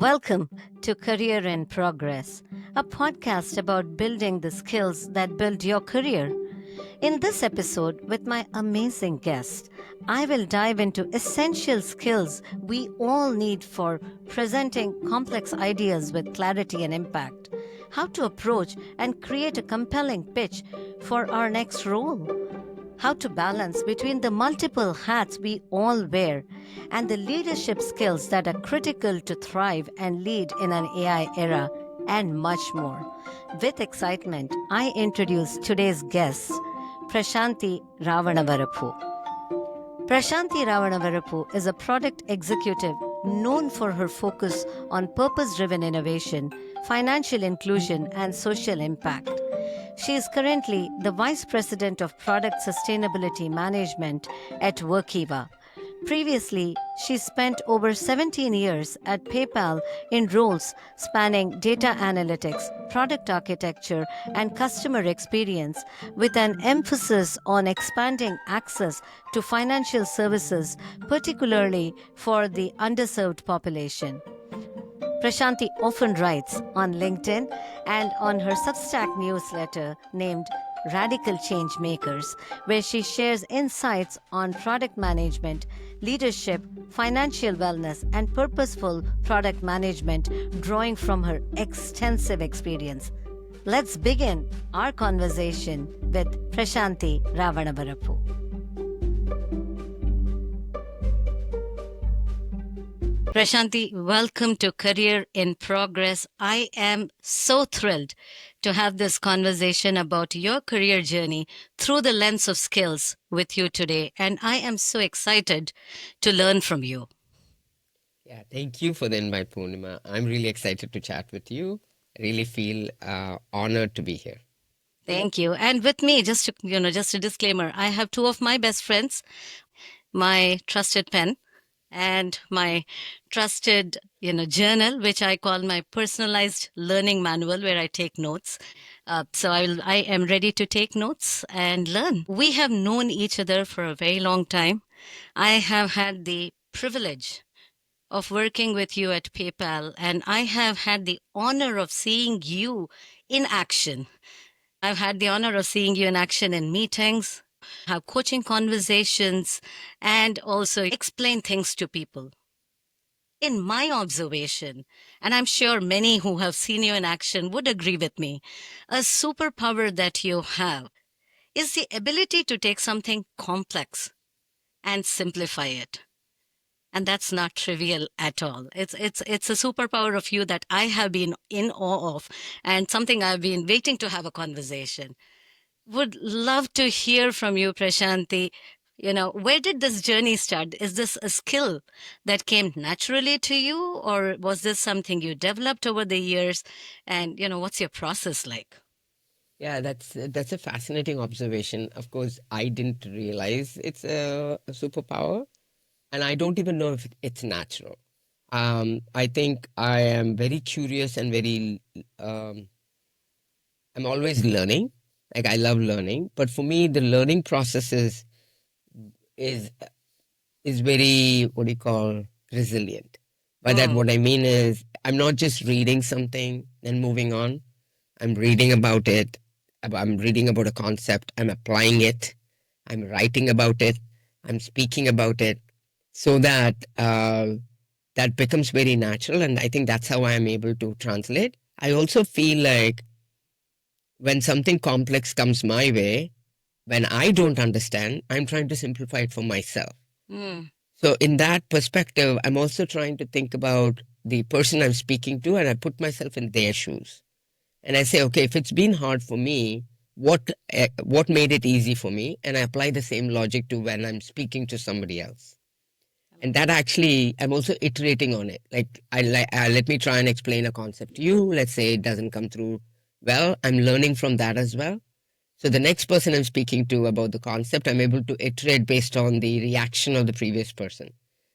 Welcome to Career in Progress, a podcast about building the skills that build your career. In this episode, with my amazing guest, I will dive into essential skills we all need for presenting complex ideas with clarity and impact, how to approach and create a compelling pitch for our next role, how to balance between the multiple hats we all wear and the leadership skills that are critical to thrive and lead in an AI era, and much more. With excitement, I introduce today's guest, Prashanthi Ravanavarapu. Prashanthi Ravanavarapu is a product executive known for her focus on purpose driven innovation, financial inclusion, and social impact. She is currently the Vice President of Product Sustainability Management at Workiva. Previously, she spent over 17 years at PayPal in roles spanning data analytics, product architecture, and customer experience, with an emphasis on expanding access to financial services, particularly for the underserved population. Prashanthi often writes on LinkedIn and on her Substack newsletter named Radical Change Makers, where she shares insights on product management, leadership, financial wellness, and purposeful product management, drawing from her extensive experience. Let's begin our conversation with Prashanthi Ravanavarapu. Prashanthi, welcome to Career in Progress. I am so thrilled to have this conversation about your career journey through the lens of skills with you today. And I am so excited to learn from you. Yeah, thank you for the invite, Purnima. I'm really excited to chat with you. I really feel honored to be here. Thank you. And with me, just a disclaimer, I have two of my best friends, my trusted pen and my trusted journal, which I call my personalized learning manual, where I take notes. I am ready to take notes and learn. We have known each other for a very long time. I have had the privilege of working with you at PayPal, and I have had the honor of seeing you in action. I've had the honor of seeing you in action in meetings, have coaching conversations, and also explain things to people. In my observation, and I'm sure many who have seen you in action would agree with me, a superpower that you have is the ability to take something complex and simplify it. And that's not trivial at all. It's a superpower of you that I have been in awe of, and something I've been waiting to have a conversation. Would love to hear from you, Prashanthi. Where did this journey start? Is this a skill that came naturally to you, or was this something you developed over the years? And, what's your process like? Yeah, that's a fascinating observation. Of course, I didn't realize it's a superpower, and I don't even know if it's natural. I think I am very curious and I'm always learning. Like I love learning, but for me, the learning process is is very, what do you call, resilient. By that, what I mean is I'm not just reading something and moving on. I'm reading about it. I'm reading about a concept. I'm applying it. I'm writing about it. I'm speaking about it, so that that becomes very natural. And I think that's how I am able to translate. I also feel like when something complex comes my way, when I don't understand, I'm trying to simplify it for myself. Mm. So in that perspective, I'm also trying to think about the person I'm speaking to, and I put myself in their shoes. And I say, okay, if it's been hard for me, what made it easy for me? And I apply the same logic to when I'm speaking to somebody else. And that actually, I'm also iterating on it. Like, let me try and explain a concept to you. Let's say it doesn't come through well. I'm learning from that as well. So the next person I'm speaking to about the concept, I'm able to iterate based on the reaction of the previous person.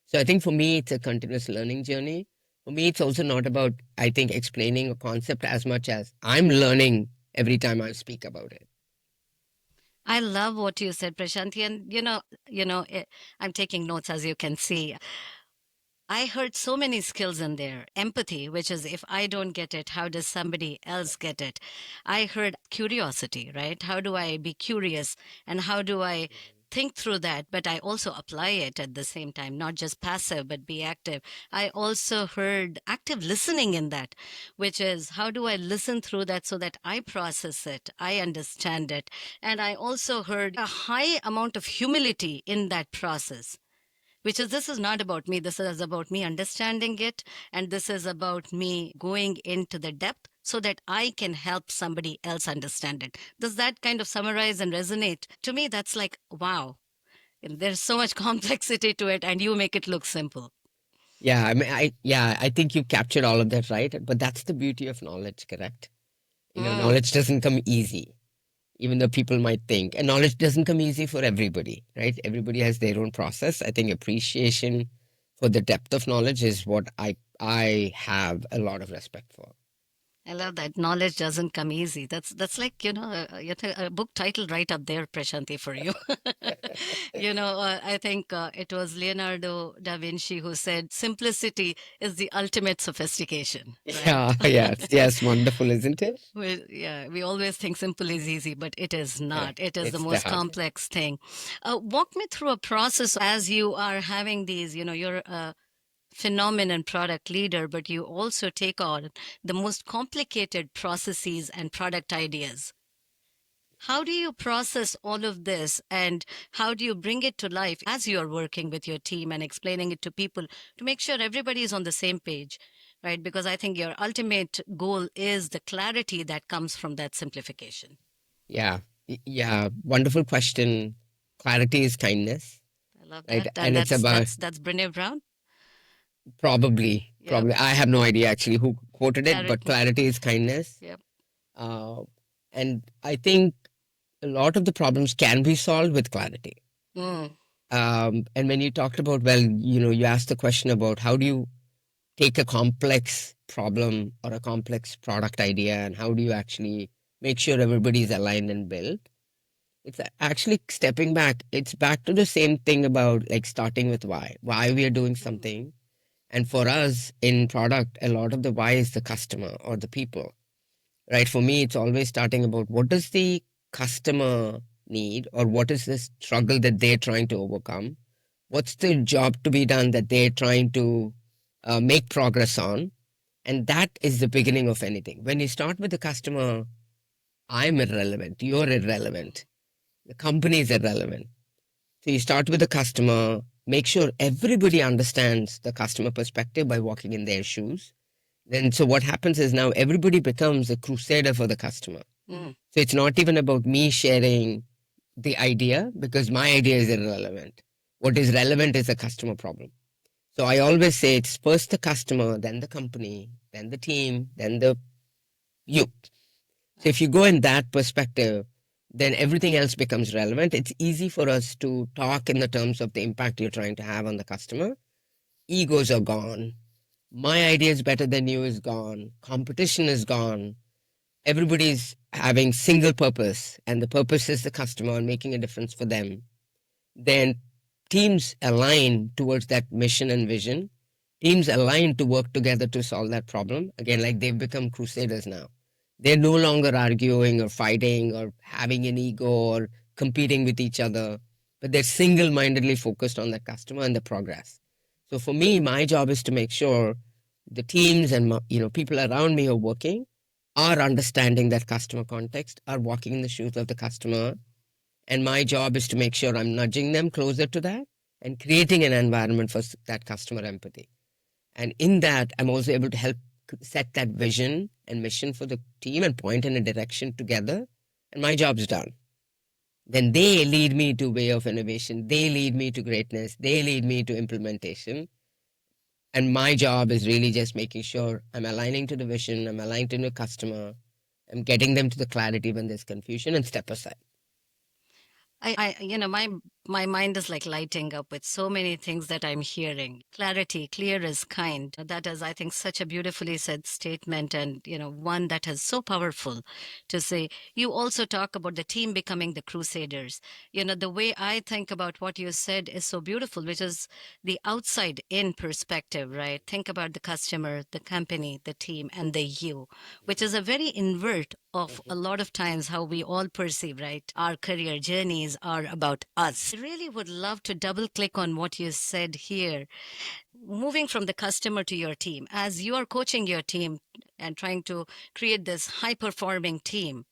So I think for me, it's a continuous learning journey. For me, it's also not about, I think, explaining a concept as much as I'm learning every time I speak about it. I love what you said, Prashanthi, and I'm taking notes, as you can see. I heard so many skills in there. Empathy, which is if I don't get it, how does somebody else get it? I heard curiosity, right? How do I be curious and how do I think through that? But I also apply it at the same time, not just passive, but be active. I also heard active listening in that, which is how do I listen through that so that I process it, I understand it. And I also heard a high amount of humility in that process, which is this is not about me, this is about me understanding it, and this is about me going into the depth so that I can help somebody else understand it. Does that kind of summarize and resonate? To me, that's like, wow, there's so much complexity to it, and you make it look simple. Yeah, I think you captured all of that right. But that's the beauty of knowledge, correct? Mm. Knowledge doesn't come easy, even though people might think. And knowledge doesn't come easy for everybody, right? Everybody has their own process. I think appreciation for the depth of knowledge is what I have a lot of respect for. I love that. Knowledge doesn't come easy. That's like, a book title right up there, Prashanti, for you. I think it was Leonardo da Vinci who said simplicity is the ultimate sophistication, right? Yeah, yes, yes, wonderful, isn't it? Yeah, we always think simple is easy, but it is Yeah, not. It is the it's the most hard. complex thing. Walk me through a process as you are having these, you're a phenomenon product leader, but you also take on the most complicated processes and product ideas. How do you process all of this and how do you bring it to life as you're working with your team and explaining it to people to make sure everybody is on the same page, right? Because I think your ultimate goal is the clarity that comes from that simplification. Yeah, yeah, wonderful question. Clarity is kindness, I love right? that. And And it's that's about that's that's Brene Brown. Yep. probably. I have no idea actually who quoted it, but Clarity. clarity is kindness. Yep. Uh, and I think a lot of the problems can be solved with clarity. Mm. And when you talked about, well, you asked the question about how do you take a complex problem or a complex product idea and how do you actually make sure everybody's aligned and built? It's actually stepping back. It's back to the same thing about like starting with why we are doing Mm. something. And for us in product, a lot of the why is the customer or the people, right? For me, it's always starting about what does the customer need or what is the struggle that they're trying to overcome? What's the job to be done that they're trying to make progress on? And that is the beginning of anything. When you start with the customer, I'm irrelevant, you're irrelevant, the company is irrelevant. So you start with the customer, make sure everybody understands the customer perspective by walking in their shoes. Then, so what happens is now everybody becomes a crusader for the customer. Mm. So it's not even about me sharing the idea because my idea is irrelevant. What is relevant is a customer problem. So I always say it's first the customer, then the company, then the team, then the you. So if you go in that perspective, then everything else becomes relevant. It's easy for us to talk in the terms of the impact you're trying to have on the customer. Egos are gone. My idea is better than you is gone. Competition is gone. Everybody's having single purpose, and the purpose is the customer and making a difference for them. Then teams align towards that mission and vision. Teams align to work together to solve that problem. Again, like they've become crusaders now. They're no longer arguing or fighting or having an ego or competing with each other, but they're single mindedly focused on the customer and the progress. So for me, my job is to make sure the teams and people around me who are working are understanding that customer context, are walking in the shoes of the customer, and my job is to make sure I'm nudging them closer to that and creating an environment for that customer empathy. And in that, I'm also able to help set that vision and mission for the team and point in a direction together. And my job's done. Then they lead me to way of innovation. They lead me to greatness. They lead me to implementation. And my job is really just making sure I'm aligning to the vision. I'm aligning to the customer. I'm getting them to the clarity when there's confusion and step aside. My My mind is like lighting up with so many things that I'm hearing. Clarity, clear is kind. That is, I think, such a beautifully said statement, and one that is so powerful to say. You also talk about the team becoming the crusaders. The way I think about what you said is so beautiful, which is the outside in perspective, right? Think about the customer, the company, the team, and the you, which is a very invert of a lot of times how we all perceive, right? Our career journeys are about us. I really would love to double click on what you said here. Moving from the customer to your team, as you are coaching your team and trying to create this high performing team,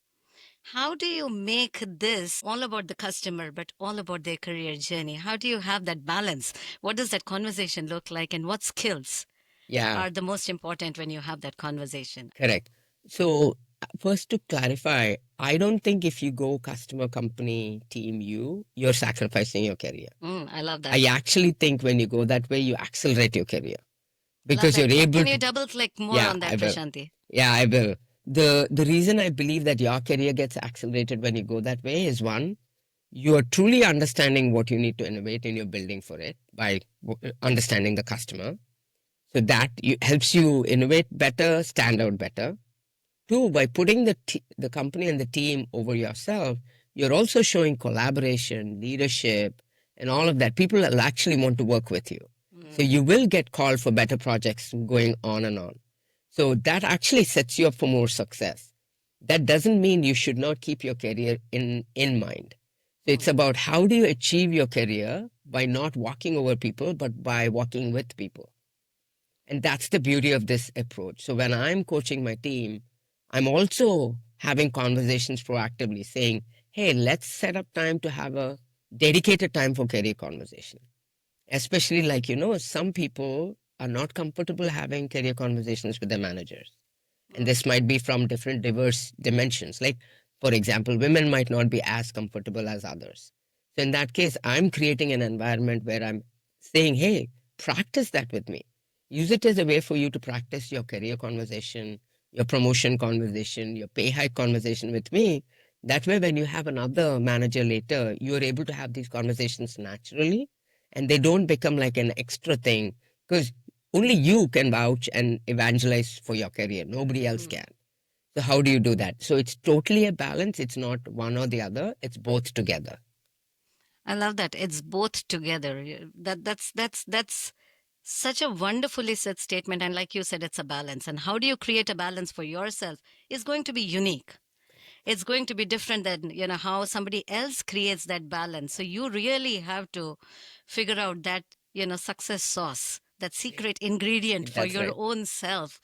how do you make this all about the customer, but all about their career journey? How do you have that balance? What does that conversation look like? And what skills Yeah, are the most important when you have that conversation? correct. So, first to clarify, I don't think if you go customer, company, team, you're sacrificing your career. I love that. I actually think when you go that way, you accelerate your career Love because you're that. able Can you to. double click more Yeah, on I that, will. Prashanthi? Yeah, I will. The reason I believe that your career gets accelerated when you go that way is one, you are truly understanding what you need to innovate and you're building for it by understanding the customer. So that helps you innovate better, stand out better. Two, by putting the company and the team over yourself, you're also showing collaboration, leadership, and all of that. People will actually want to work with you. So you will get called for better projects going on and on. So that actually sets you up for more success. That doesn't mean you should not keep your career in mind. So it's about how do you achieve your career by not walking over people, but by walking with people. And that's the beauty of this approach. So when I'm coaching my team, I'm also having conversations proactively saying, hey, let's set up time to have a dedicated time for career conversation. Especially like, some people are not comfortable having career conversations with their managers. And this might be from different diverse dimensions. Like, for example, women might not be as comfortable as others. So in that case, I'm creating an environment where I'm saying, hey, practice that with me. Use it as a way for you to practice your career conversation, your promotion conversation, your pay hike conversation with me. That way, when you have another manager later, you're able to have these conversations naturally and they don't become like an extra thing. Because only you can vouch and evangelize for your career. Nobody else can. So how do you do that? So it's totally a balance. It's not one or the other. It's both together. I love that. It's both together. That's such a wonderfully said statement. And like you said, it's a balance. And how do you create a balance for yourself is going to be unique. It's going to be different than how somebody else creates that balance. So you really have to figure out that success sauce, that secret ingredient for That's your right. own self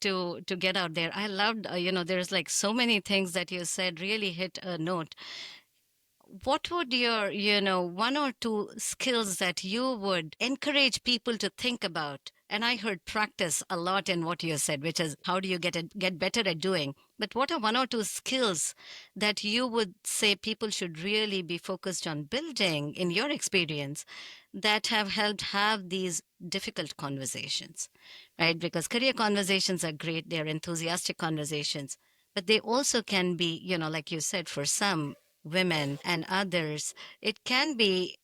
to get out there. I loved there's like so many things that you said really hit a note. What would your one or two skills that you would encourage people to think about? And I heard practice a lot in what you said, which is how do you get better at doing. But what are one or two skills that you would say people should really be focused on building in your experience that have helped have these difficult conversations, right? Because career conversations are great, they're enthusiastic conversations, but they also can be, like you said, for some women and others, it can be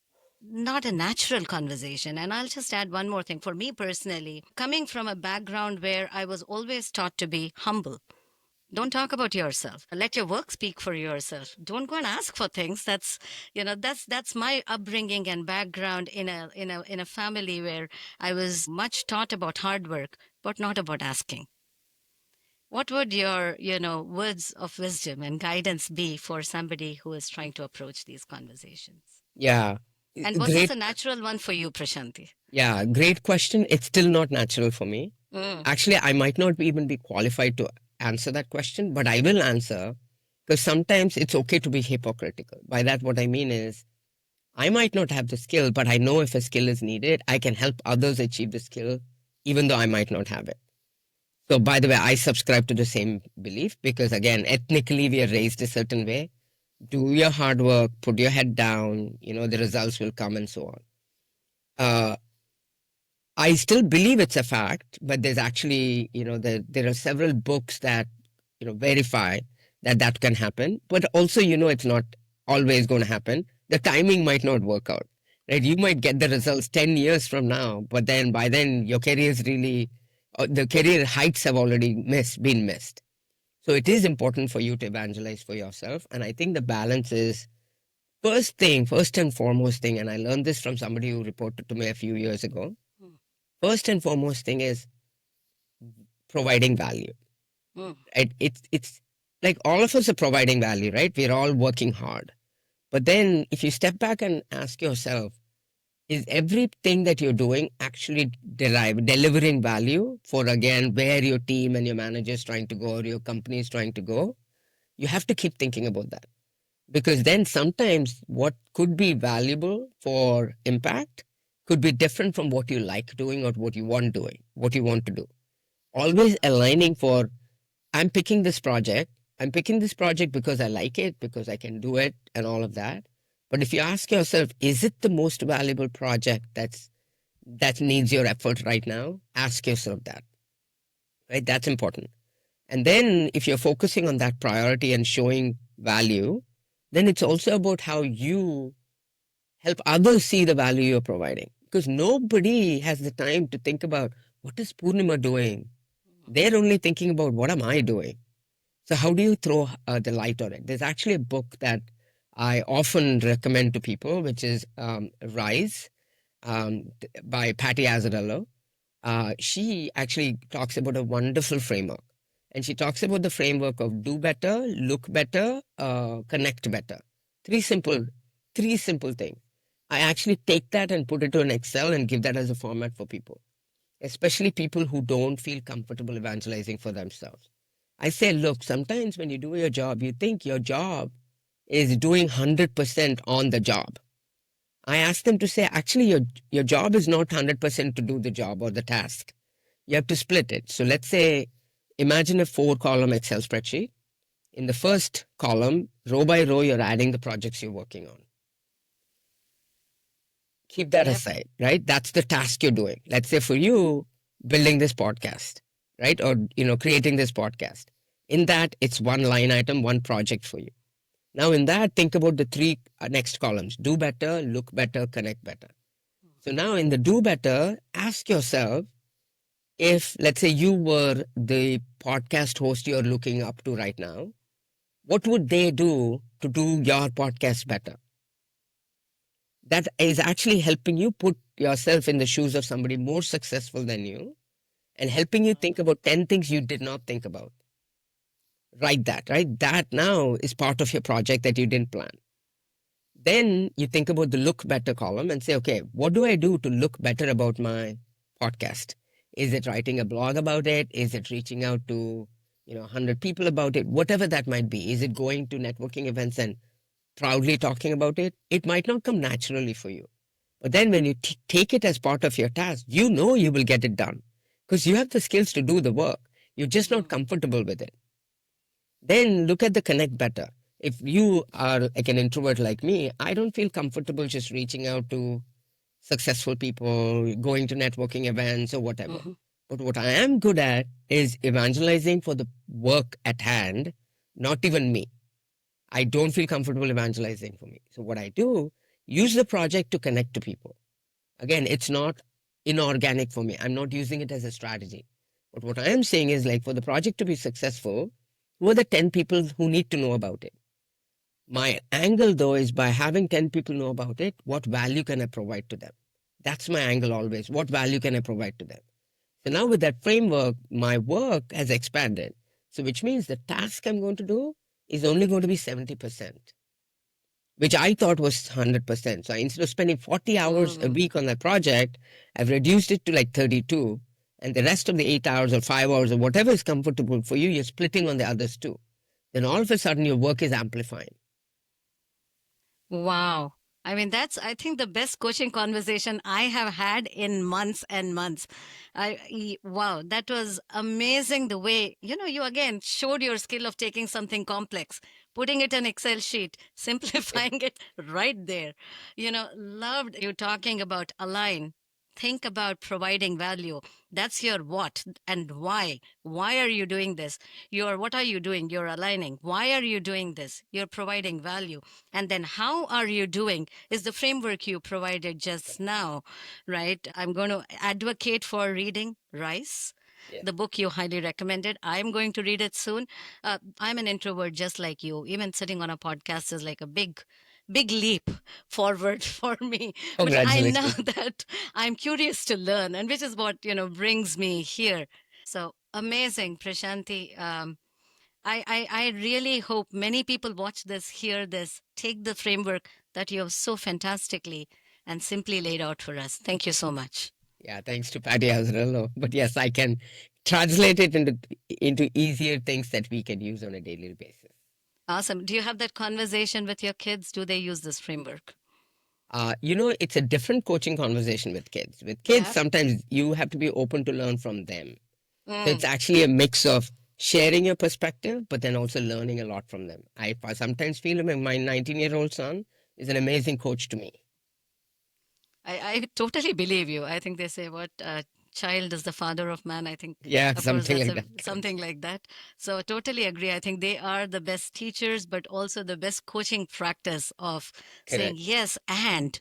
not a natural conversation. And I'll just add one more thing. For me personally, coming from a background where I was always taught to be humble. Don't talk about yourself. Let your work speak for yourself. Don't go and ask for things. That's my upbringing and background in a family where I was much taught about hard work, but not about asking. What would your, words of wisdom and guidance be for somebody who is trying to approach these conversations? Yeah. And was this Great. a natural one for you, Prashanti? Yeah. Great question. It's still not natural for me. Mm. Actually, I might not even be qualified to answer that question, but I will answer because sometimes it's okay to be hypocritical. By that, what I mean is I might not have the skill, but I know if a skill is needed, I can help others achieve the skill, even though I might not have it. So, by the way, I subscribe to the same belief because, again, ethnically, we are raised a certain way. Do your hard work, put your head down, the results will come and so on. Uh, I still believe it's a fact, but there's actually, there are several books that, verify that that can happen. But also, it's not always going to happen. the timing might not work out. Right? You might get the results 10 years from now, but then by then your career is really, the career heights have already been missed. So it is important for you to evangelize for yourself. And I think the balance is first and foremost thing, and I learned this from somebody who reported to me a few years ago. Mm, First and foremost thing is providing value. mm, Right? It's like all of us are providing value, right? We're all working hard. But then if you step back and ask yourself, is everything that you're doing actually delivering value for, again, where your team and your manager is trying to go or your company is trying to go? You have to keep thinking about that, because then sometimes what could be valuable for impact could be different from what you like doing or what you want to do. Always aligning for, I'm picking this project. I'm picking this project because I like it, because I can do it, and all of that. But if you ask yourself, is it the most valuable project that needs your effort right now? Ask yourself that. Right? That's important. And then if you're focusing on that priority and showing value, then it's also about how you help others see the value you're providing. Because nobody has the time to think about what is Purnima doing. They're only thinking about what am I doing. So how do you throw the light on it? There's actually a book that I often recommend to people, which is Rise by Patty Azzarello. She actually talks about a wonderful framework. And she talks about the framework of do better, look better, connect better. Three simple, three simple things. I actually take that and put it to an Excel and give that as a format for people, especially people who don't feel comfortable evangelizing for themselves. I say, look, sometimes when you do your job, you think your job is doing 100% on the job. I ask them to say, actually, your job is not 100% to do the job or the task. You have to split it. So let's say, imagine a 4-column Excel spreadsheet. In the first column, row by row, you're adding the projects you're working on. Keep that yep. aside, right? That's the task you're doing. Let's say for you, building this podcast, right? Or, creating this podcast. In that, it's one line item, one project for you. Now, in that, think about the three next columns: do better, look better, connect better. So now in the do better, ask yourself, if let's say you were the podcast host you're looking up to right now, what would they do to do your podcast better? That is actually helping you put yourself in the shoes of somebody more successful than you and helping you think about 10 things you did not think about. Write that, right? That now is part of your project that you didn't plan. Then you think about the look better column and say, okay, what do I do to look better about my podcast? Is it writing a blog about it? Is it reaching out to 100 people about it? Whatever that might be. Is it going to networking events and proudly talking about it? It might not come naturally for you. But then when you take it as part of your task, you know you will get it done because you have the skills to do the work. You're just not comfortable with it. Then look at the connect better. If you are like an introvert like me, I don't feel comfortable just reaching out to successful people, going to networking events or whatever. Mhm. But what I am good at is evangelizing for the work at hand, not even me. I don't feel comfortable evangelizing for me. So what I do, use the project to connect to people. Again, it's not inorganic for me. I'm not using it as a strategy. But what I am saying is, like, for the project to be successful, who are the 10 people who need to know about it? My angle, though, is by having 10 people know about it, what value can I provide to them? That's my angle always. What value can I provide to them? So now with that framework, my work has expanded. So which means the task I'm going to do is only going to be 70%, which I thought was 100%. So instead of spending 40 hours a Mm. week on that project, I've reduced it to like 32. And the rest of the 8 hours or 5 hours or whatever is comfortable for you, you're splitting on the others too. Then all of a sudden your work is amplifying. Wow. I mean, that's, I think, the best coaching conversation I have had in months and months. Wow, that was amazing the way, you again showed your skill of taking something complex, putting it in Excel sheet, simplifying it right there. Loved you talking about align. Think about providing value. That's your what and why. Why are you doing this? What are you doing? You're aligning. Why are you doing this? You're providing value. And then how are you doing is the framework you provided just now, right? I'm going to advocate for reading Rice, Yeah. the book you highly recommended. I'm going to read it soon. I'm an introvert just like you. Even sitting on a podcast is like a big leap forward for me. But I know Congratulations. that I'm curious to learn, and which is what brings me here. So amazing, Prashanti. I really hope many people watch this, hear this, take the framework that you have so fantastically and simply laid out for us. Thank you so much. Yeah, thanks to Patty Azarello. But yes, I can translate it into easier things that we can use on a daily basis. Awesome. Do you have that conversation with your kids? Do they use this framework? It's a different coaching conversation with kids. With kids, Yeah. sometimes you have to be open to learn from them. So it's Mm. actually a mix of sharing your perspective, but then also learning a lot from them. I sometimes feel like my 19-year-old son is an amazing coach to me. I totally believe you. I think they say what child is the father of man. I think, Yeah, of course, something that's like that. Correct. something like that. So totally agree. I think they are the best teachers, but also the best coaching practice of saying Correct. yes and.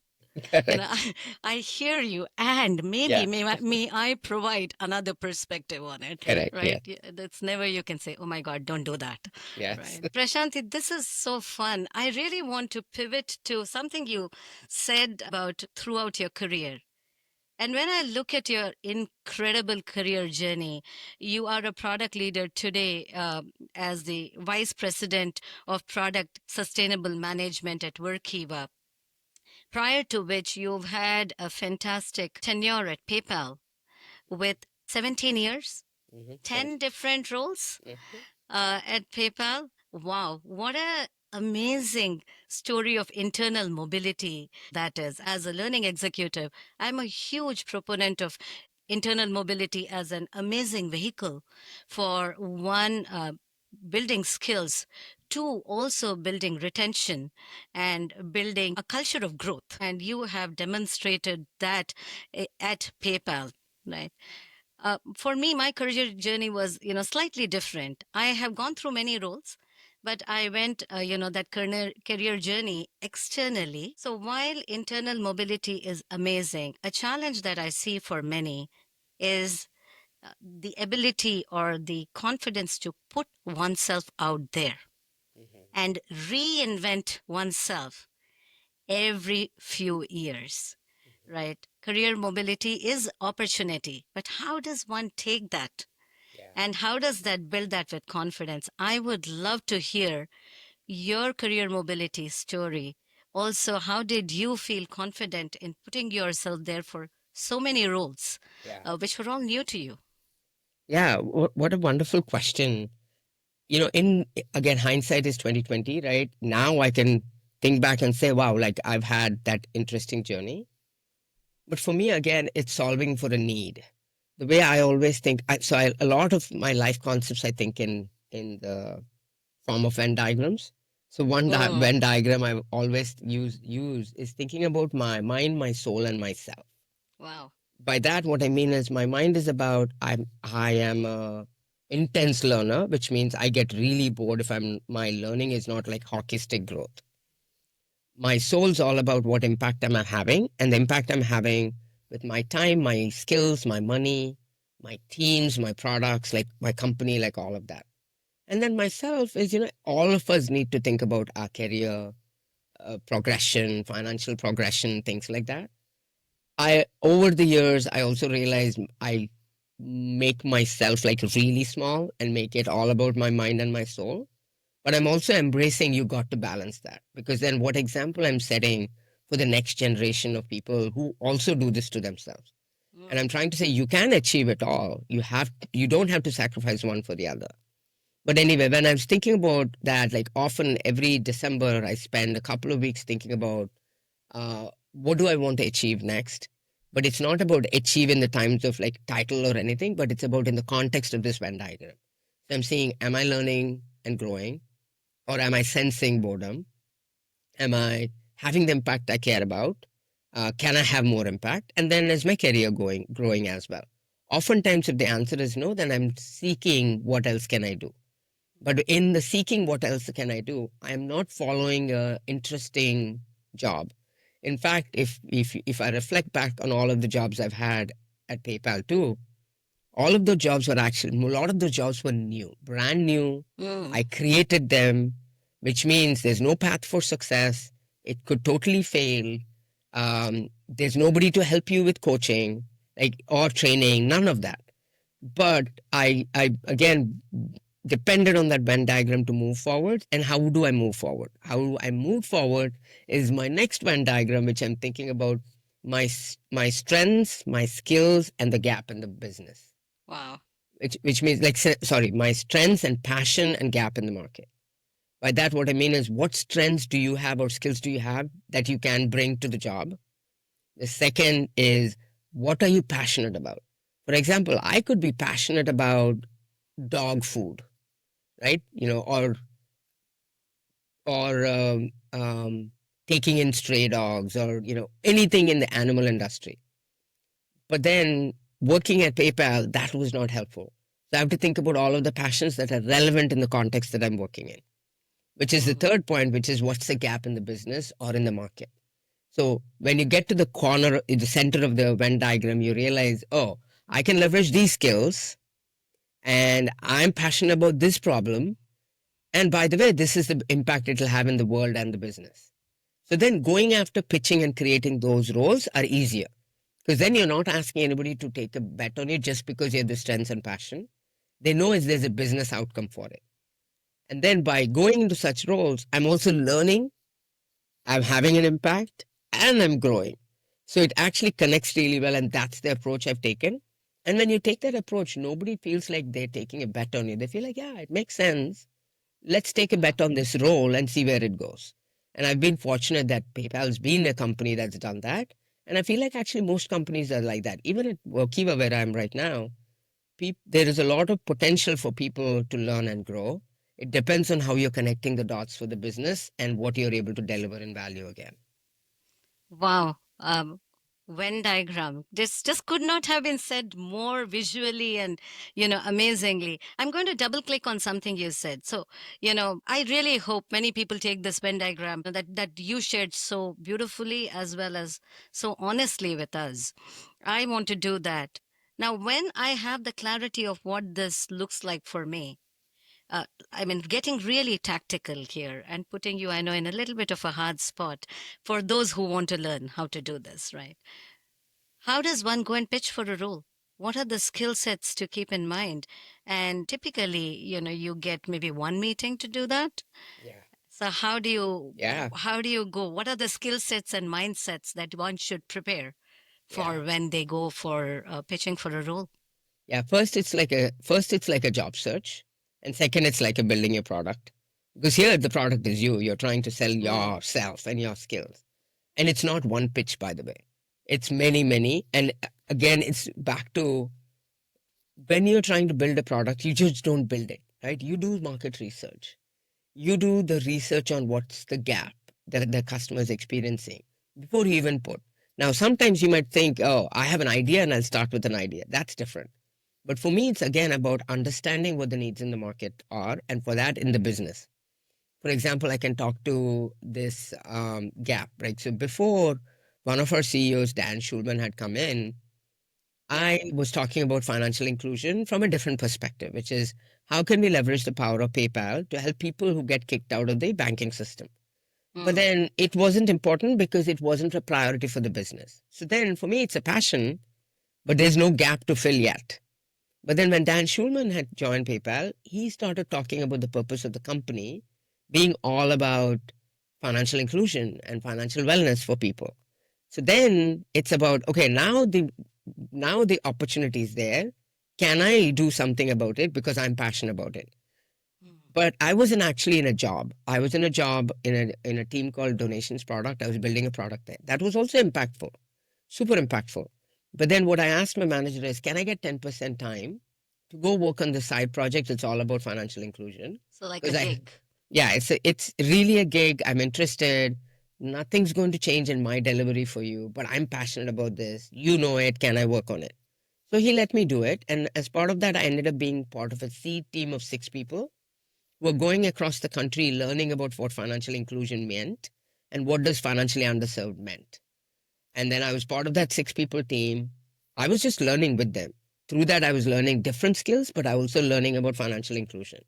Correct. I hear you, and maybe Yeah. may I provide another perspective on it, Correct. right? Yeah. That's never you can say, oh my God, don't do that, Yes. right? Prashanti, this is so fun. I really want to pivot to something you said about throughout your career. And when I look at your incredible career journey, you are a product leader today as the vice president of product sustainable management at Workiva, prior to which you've had a fantastic tenure at PayPal with 17 years, 10 Correct. different roles Mhm. at PayPal. Wow, what a amazing story of internal mobility that is. As a learning executive, I'm a huge proponent of internal mobility as an amazing vehicle for one, building skills, two, also building retention and building a culture of growth. And you have demonstrated that at PayPal, right? For me, my career journey was, slightly different. I have gone through many roles, but I went, that career journey externally. So while internal mobility is amazing, a challenge that I see for many is the ability or the confidence to put oneself out there and reinvent oneself every few years, right? Career mobility is opportunity, but how does one take that? Yeah. And how does that build that with confidence? I would love to hear your career mobility story. Also, how did you feel confident in putting yourself there for so many roles, Yeah. which were all new to you? Yeah. What a wonderful question. In again, hindsight is 2020, right? Now I can think back and say, wow, like I've had that interesting journey. But for me, again, it's solving for a need. The way I always think, a lot of my life concepts, I think in the form of Venn diagrams. So Mm, Venn diagram I always use is thinking about my mind, my soul, and myself. wow. By that, what I mean is my mind is about I am a intense learner, which means I get really bored if my learning is not like hockey stick growth. My soul's all about what impact am I having, and the impact I'm having with my time, my skills, my money, my teams, my products, like my company, like all of that. And then myself is, all of us need to think about our career progression, financial progression, things like that. Over the years, I also realized I make myself like really small and make it all about my mind and my soul. But I'm also embracing you got to balance that, because then what example I'm setting for the next generation of people who also do this to themselves. And Mm, I'm trying to say you can achieve it all. You don't have to sacrifice one for the other. But anyway, when I was thinking about that, like often every December, I spend a couple of weeks thinking about what do I want to achieve next. But it's not about achieve in the times of like title or anything, but it's about in the context of this Venn diagram. So I'm seeing, am I learning and growing? Or am I sensing boredom? Am I having the impact I care about? Can I have more impact? And then is my career growing as well? Oftentimes, if the answer is no, then I'm seeking what else can I do. But in the seeking what else can I do, I am not following a interesting job. In fact, if I reflect back on all of the jobs I've had at PayPal too, all of those jobs were actually, a lot of those jobs were new, brand new. Mm. I created them, which means there's no path for success. It could totally fail. There's nobody to help you with coaching, like, or training, none of that. But I again depended on that Venn diagram to move forward. And how do I move forward? How I move forward is my next Venn diagram, which I'm thinking about my strengths, my skills, and the gap in the business. Wow. Which means, like, sorry, my strengths and passion and gap in the market. By that, what I mean is, what strengths do you have or skills do you have that you can bring to the job? The second is, what are you passionate about? For example, I could be passionate about dog food, right? Or taking in stray dogs, or anything in the animal industry. But then working at PayPal, that was not helpful. So I have to think about all of the passions that are relevant in the context that I'm working in, which is the Mm. third point, which is what's the gap in the business or in the market. So when you get to the corner, in the center of the Venn diagram, you realize, oh, I can leverage these skills, and I'm passionate about this problem. And by the way, this is the impact it'll have in the world and the business. So then going after pitching and creating those roles are easier, because then you're not asking anybody to take a bet on you just because you have the strengths and passion. They know is there's a business outcome for it. And then by going into such roles, I'm also learning, I'm having an impact, and I'm growing. So it actually connects really well. And that's the approach I've taken. And when you take that approach, nobody feels like they're taking a bet on you. They feel like, yeah, it makes sense. Let's take a bet on this role and see where it goes. And I've been fortunate that PayPal's been a company that's done that. And I feel like actually most companies are like that. Even at Workiva, where I'm right now, there is a lot of potential for people to learn and grow. It depends on how you're connecting the dots for the business and what you're able to deliver in value again. Wow. Venn diagram. Just could not have been said more visually and, amazingly. I'm going to double click on something you said. So, I really hope many people take this Venn diagram that you shared so beautifully as well as so honestly with us. I want to do that. Now, when I have the clarity of what this looks like for me, uh, I mean, getting really tactical here and putting you, I know, in a little bit of a hard spot for those who want to learn how to do this, right? How does one go and pitch for a role? What are the skill sets to keep in mind? And typically, you get maybe one meeting to do that. Yeah. So Yeah. how do you go? What are the skill sets and mindsets that one should prepare Yeah. for when they go for pitching for a role? Yeah. First it's like a job search. And second, it's like a building your product. Because here the product is you. You're trying to sell Mm. yourself and your skills. And it's not one pitch, by the way. It's many, many. And again, it's back to, when you're trying to build a product, you just don't build it, right? You do market research. You do the research on what's the gap that the customer is experiencing before you even put. Now, sometimes you might think, oh, I have an idea and I'll start with an idea. That's different. But for me, it's again about understanding what the needs in the market are, and for that, in the business. For example, I can talk to this gap, right? So before one of our CEOs, Dan Schulman, had come in, I was talking about financial inclusion from a different perspective, which is, how can we leverage the power of PayPal to help people who get kicked out of the banking system? But Mm. then it wasn't important because it wasn't a priority for the business. So then for me, it's a passion, but there's no gap to fill yet. But then when Dan Schulman had joined PayPal, he started talking about the purpose of the company being all about financial inclusion and financial wellness for people. So then it's about, okay, now the opportunity is there. Can I do something about it because I'm passionate about it? Mm. But I wasn't actually in a job. I was in a job in a team called Donations Product. I was building a product there. That was also impactful, super impactful. But then what I asked my manager is, can I get 10% time to go work on the side project? It's all about financial inclusion. So like a Because gig. yeah, it's really a gig. I'm interested. Nothing's going to change in my delivery for you, but I'm passionate about this. You know it. Can I work on it? So he let me do it. And as part of that, I ended up being part of a seed team of 6 people who were going across the country learning about what financial inclusion meant and what does financially underserved meant. And then I was part of that 6 people team. I was just learning with them. Through that, I was learning different skills, but I also learning about financial inclusion.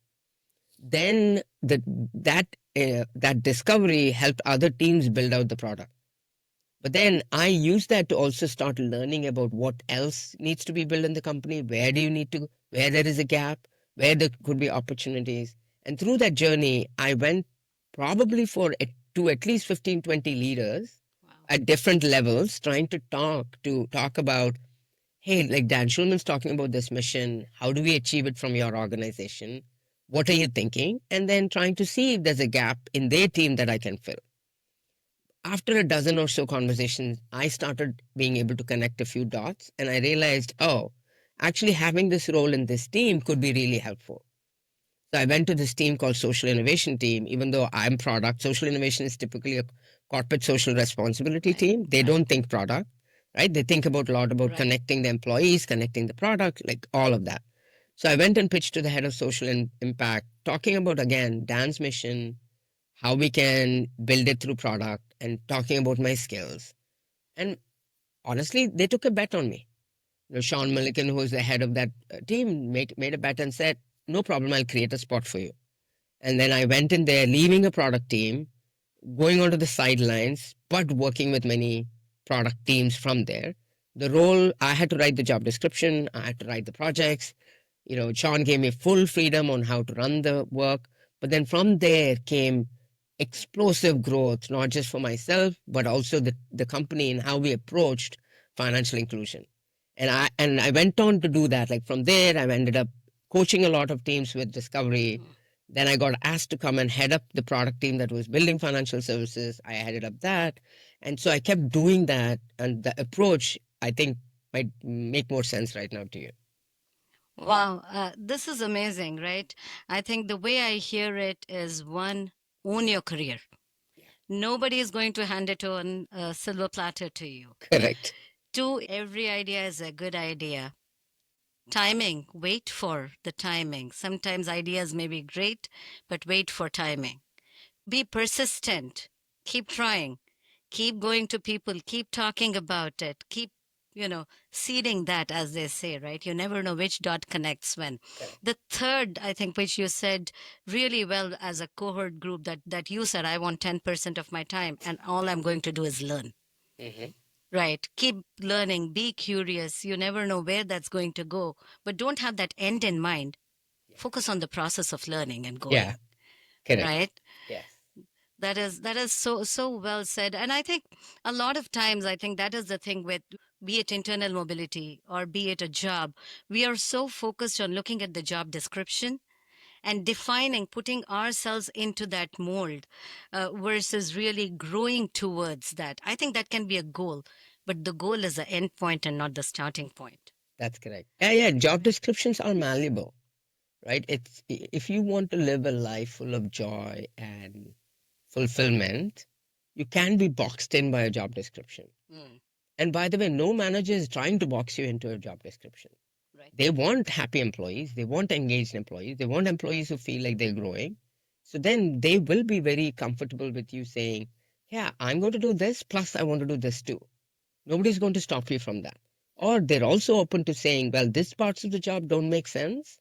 Then that discovery helped other teams build out the product. But then I use that to also start learning about what else needs to be built in the company. Where do you need to, where there is a gap, where there could be opportunities. And through that journey, I went probably to at least 15, 20 leaders at different levels, trying to talk about, hey, like Dan Schulman's talking about this mission. How do we achieve it from your organization? What are you thinking? And then trying to see if there's a gap in their team that I can fill. After a dozen or so conversations, I started being able to connect a few dots and I realized, oh, actually having this role in this team could be really helpful. So I went to this team called Social Innovation Team. Even though I'm product, social innovation is typically a corporate social responsibility team. They don't think product, right? They think about a lot about connecting the employees, connecting the product, like all of that. So I went and pitched to the head of social impact, talking about again Dan's mission, how we can build it through product, and talking about my skills. And honestly, they took a bet on me. Sean Milliken, who was the head of that team, made a bet and said, no problem, I'll create a spot for you. And then I went in there, leaving a product team, going onto the sidelines, but working with many product teams from there. The role, I had to write the job description, I had to write the projects. Sean gave me full freedom on how to run the work. But then from there came explosive growth, not just for myself, but also the company and how we approached financial inclusion. And I went on to do that. Like from there, I ended up coaching a lot of teams with discovery. Then I got asked to come and head up the product team that was building financial services. I headed up that. And so I kept doing that. And the approach, I think, might make more sense right now to you. Wow, this is amazing, right? I think the way I hear it is one, own your career. Nobody is going to hand it on a silver platter to you. Correct. Two, every idea is a good idea. Timing, wait for the timing. Sometimes ideas may be great, but wait for timing. Be persistent. Keep trying. Keep going to people. Keep talking about it. Keep, seeding that, as they say, right? You never know which dot connects when. The third, I think, which you said really well as a cohort group, that you said, I want 10% of my time, and all I'm going to do is learn. Mm-hmm. Right. Keep learning. Be curious. You never know where that's going to go, but don't have that end in mind. Focus on the process of learning and Yeah, going. correct. Right. Yes. That is so well said. And I think a lot of times, I think that is the thing with, be it internal mobility or be it a job, we are so focused on looking at the job description and defining, putting ourselves into that mold, versus really growing towards that. I think that can be a goal, but the goal is the end point and not the starting point. That's correct. Yeah, yeah. Job descriptions are malleable, right? If you want to live a life full of joy and fulfillment, you can be boxed in by a job description. Mm, And by the way, no manager is trying to box you into a job description. right. They want happy employees, they want engaged employees, they want employees who feel like they're growing. So then they will be very comfortable with you saying, yeah, I'm going to do this, plus I want to do this too. Nobody's going to stop you from that. Or they're also open to saying, well, these parts of the job don't make sense,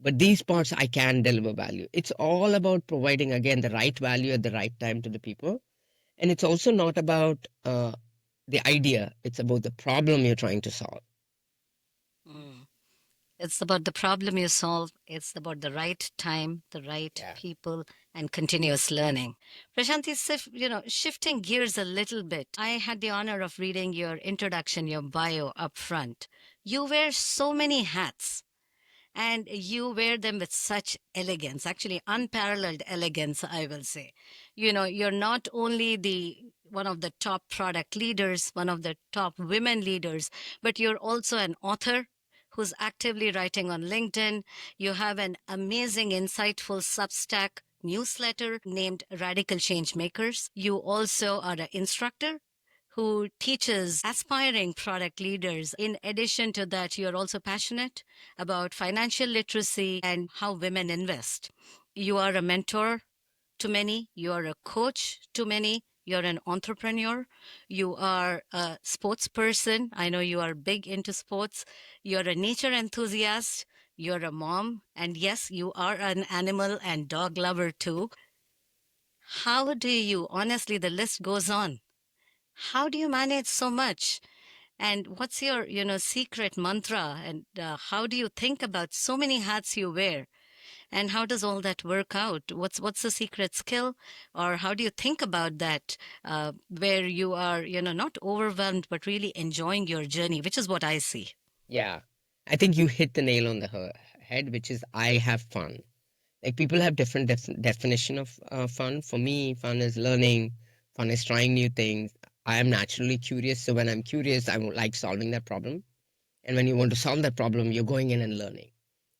but these parts I can deliver value. It's all about providing, again, the right value at the right time to the people. And it's also not about the idea, it's about the problem you're trying to solve. Mm. It's about the problem you solve. It's about the right time, the right Yeah. people, and continuous learning. Prashanti, shifting gears a little bit, I had the honor of reading your introduction, your bio up front. You wear so many hats, and you wear them with such elegance, actually unparalleled elegance, I will say. You're not only the one of the top product leaders, one of the top women leaders, but you're also an author who's actively writing on LinkedIn. You have an amazing, insightful Substack newsletter named Radical Change Makers. You also are an instructor who teaches aspiring product leaders. In addition to that, you're also passionate about financial literacy and how women invest. You are a mentor to many, you are a coach to many, you're an entrepreneur, you are a sports person. I know you are big into sports, you're a nature enthusiast, you're a mom, and yes, you are an animal and dog lover too. How do you, honestly, the list goes on. How do you manage so much? And what's your, secret mantra? And how do you think about so many hats you wear? And how does all that work out? What's the secret skill, or how do you think about that? Where you are, not overwhelmed, but really enjoying your journey, which is what I see. Yeah. I think you hit the nail on the head, which is I have fun. Like people have different definition of fun. For me, fun is learning. Fun is trying new things. I am naturally curious. So when I'm curious, I would like solving that problem. And when you want to solve that problem, you're going in and learning,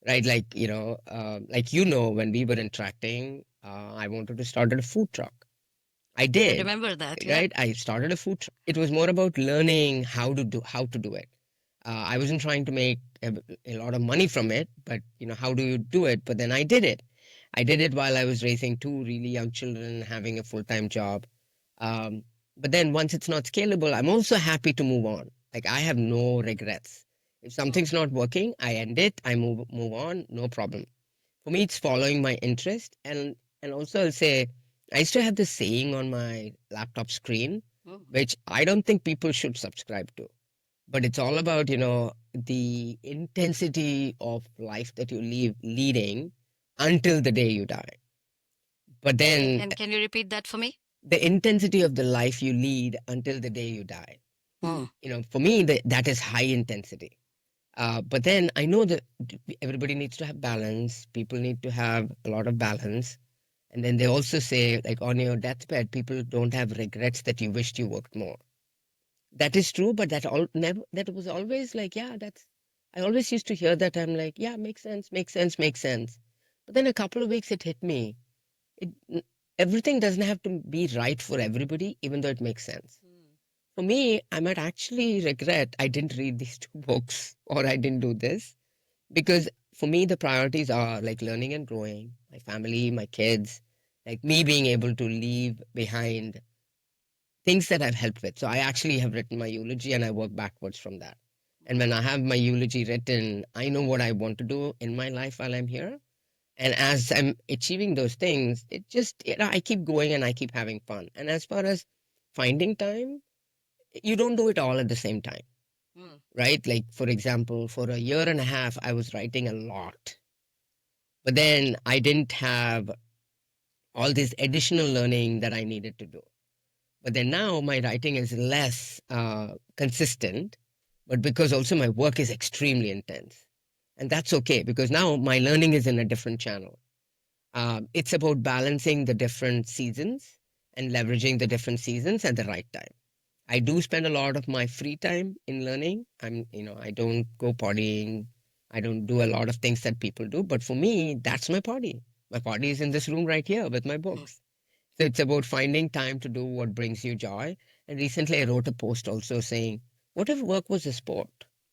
right? Like, when we were interacting, I wanted to start a food truck. I I did, remember that. Yep. right? I started a food truck. It was more about learning how to do it. I wasn't trying to make a lot of money from it, but how do you do it? But then I did it. I did it while I was raising two really young children, having a full-time job. Um, but then once it's not scalable, I'm also happy to move on. Like I have no regrets. If something's not working, I end it. I move on. No problem. For me, it's following my interest, and also I'll say I used to have this saying on my laptop screen, Mm. which I don't think people should subscribe to, but it's all about the intensity of life that you leading until the day you die. But then And can you repeat that for me? the intensity of the life you lead until the day you die, Mm. for me that is high intensity. But then I know that everybody needs to have balance. People need to have a lot of balance. And then they also say, like, on your deathbed, people don't have regrets that you wished you worked more. That is true, but that was always like, yeah, that's. I always used to hear that. I'm like, yeah, makes sense, makes sense, makes sense. But then a couple of weeks it hit me. It everything doesn't have to be right for everybody, even though it makes sense. For me, I might actually regret I didn't read these two books or I didn't do this, because for me the priorities are like learning and growing, my family, my kids, like me being able to leave behind things that I've helped with. So I actually have written my eulogy and I work backwards from that. And when I have my eulogy written, I know what I want to do in my life while I'm here. And as I'm achieving those things, it just, I keep going and I keep having fun. And as far as finding time, you don't do it all at the same time, Mm. right? Like, for example, for a year and a half, I was writing a lot, but then I didn't have all this additional learning that I needed to do. But then now my writing is less consistent, but because also my work is extremely intense. And that's okay because now my learning is in a different channel. It's about balancing the different seasons and leveraging the different seasons at the right time. I do spend a lot of my free time in learning. I don't go partying. I don't do a lot of things that people do. But for me, that's my party. My party is in this room right here with my Mm. books. So it's about finding time to do what brings you joy. And recently I wrote a post also saying, what if work was a sport?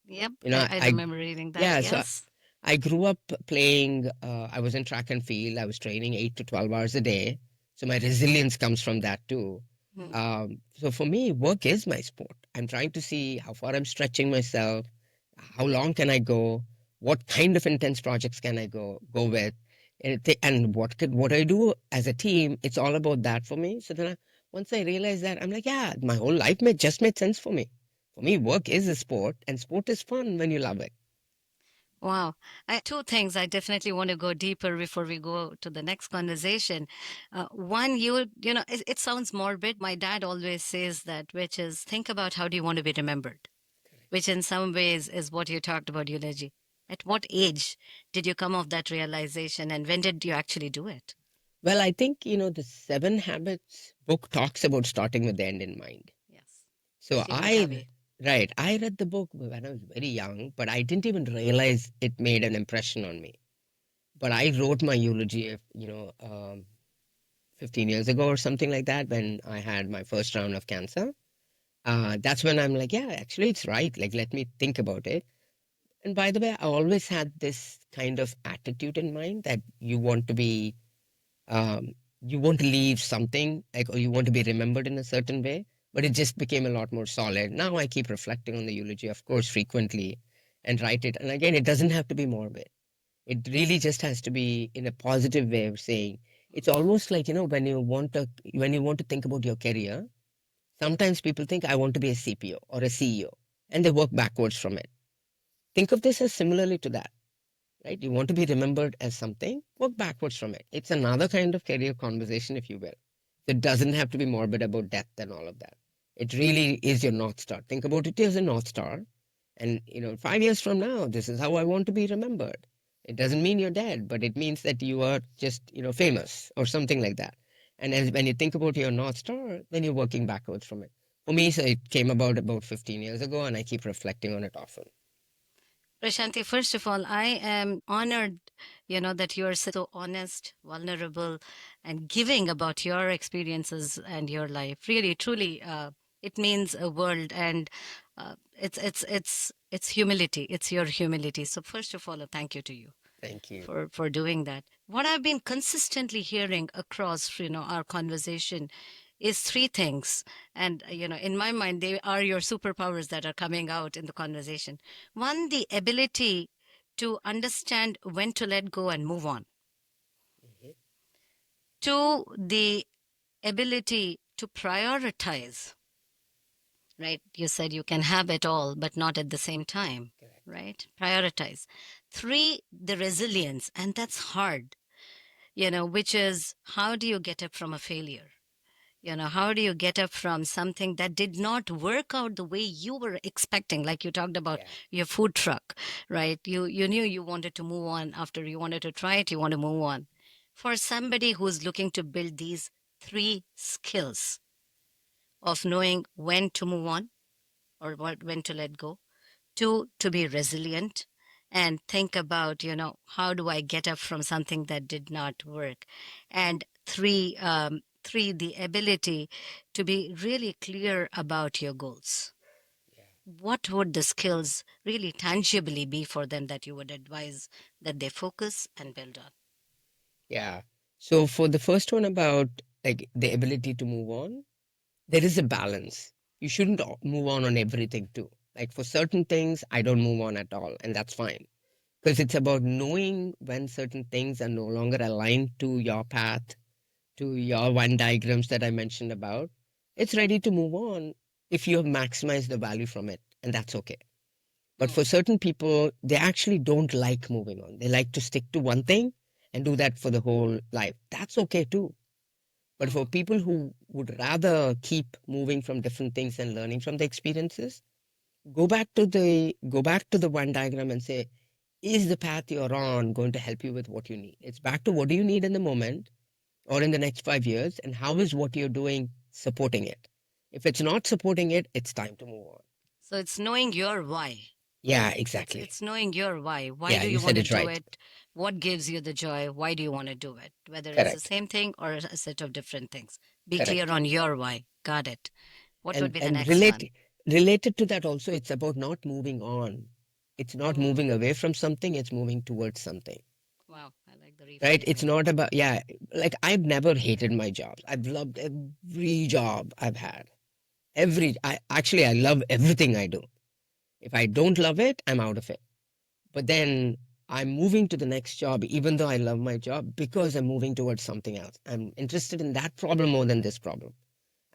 Yep, You know, I I remember reading that. yeah, so Yes. I grew up playing, I was in track and field. I was training 8 to 12 hours a day. So my resilience comes from that too. Mm. So for me, work is my sport. I'm trying to see how far I'm stretching myself, how long can I go, what kind of intense projects can I go with, and what I do as a team. It's all about that for me. So then once I realized that, I'm like, yeah, my whole life just made sense for me. For me, work is a sport, and sport is fun when you love it. Wow. Two things I definitely want to go deeper before we go to the next conversation. One, it sounds morbid. My dad always says that, which is think about how do you want to be remembered, which in some ways is what you talked about, eulogy. At what age did you come of that realization, and when did you actually do it? Well, I think, the Seven Habits book talks about starting with the end in mind. Yes. So Stephen Covey. right, I read the book when I was very young, but I didn't even realize it made an impression on me. But I wrote my eulogy, 15 years ago or something like that, when I had my first round of cancer. That's when I'm like, yeah, actually, it's right. Like, let me think about it. And by the way, I always had this kind of attitude in mind that um, you want to leave something, like, or you want to be remembered in a certain way. But it just became a lot more solid. Now I keep reflecting on the eulogy, of course, frequently, and write it. And again, it doesn't have to be morbid. It really just has to be in a positive way of saying. It's almost like, when you want to think about your career. Sometimes people think I want to be a CPO or a CEO, and they work backwards from it. Think of this as similarly to that, right? You want to be remembered as something, work backwards from it. It's another kind of career conversation, if you will. It doesn't have to be morbid about death and all of that. It really is your North Star. Think about it as a North Star. And, 5 years from now, this is how I want to be remembered. It doesn't mean you're dead, but it means that you are just, famous or something like that. And when you think about your North Star, then you're working backwards from it. For me, so it came about 15 years ago, and I keep reflecting on it often. Prashanti, first of all, I am honored, that you are so honest, vulnerable, and giving about your experiences and your life. Really, truly, it means a world, and it's humility. It's your humility. So, first of all, a thank you to you Thank you. for doing that. What I've been consistently hearing across our conversation is three things, and in my mind they are your superpowers that are coming out in the conversation. One, the ability to understand when to let go and move on. Mhm. Two, the ability to prioritize. Right, you said you can have it all but not at the same time. Correct. Right, prioritize. Three, the resilience, and that's hard, which is how do you get up from a failure? How do you get up from something that did not work out the way you were expecting? Like you talked about Yeah. your food truck, right? You knew you wanted to move on after you wanted to try it, you want to move on. For somebody who's looking to build these three skills of knowing when to move on or when to let go, two, to be resilient and think about, how do I get up from something that did not work? And three, the ability to be really clear about your goals. Yeah. What would the skills really tangibly be for them that you would advise that they focus and build on? Yeah. So for the first one about like the ability to move on, there is a balance. You shouldn't move on everything too. Like for certain things, I don't move on at all, and that's fine. Because it's about knowing when certain things are no longer aligned to your path, to your Venn diagrams that I mentioned about. It's ready to move on if you have maximized the value from it, and that's okay. But for Mm. certain people, they actually don't like moving on. They like to stick to one thing and do that for the whole life. That's okay too. But for Mm. people who would rather keep moving from different things and learning from the experiences, go back to the one diagram and say, is the path you're on going to help you with what you need? It's back to what do you need in the moment or in the next 5 years, and how is what you're doing supporting it? If it's not supporting it, it's time to move on. So it's knowing your why. Yeah, It's exactly. it's knowing your why. Why Yeah, do you you want said to it do right. it? What gives you the joy? Why do you want to do it? Whether it's the Correct. same thing or a set of different things. Be clear Correct. on your why. Got it. What would and be the and next one? related to that also, it's about not moving on. It's not Mm. moving away from something, it's moving towards something. Wow, I like the Right? It's rephrasing. not about, yeah, like I've never hated my jobs. I've loved every job I've had. I love everything I do. If I don't love it, I'm out of it. But then I'm moving to the next job even though I love my job, because I'm moving towards something else. I'm interested in that problem more than this problem.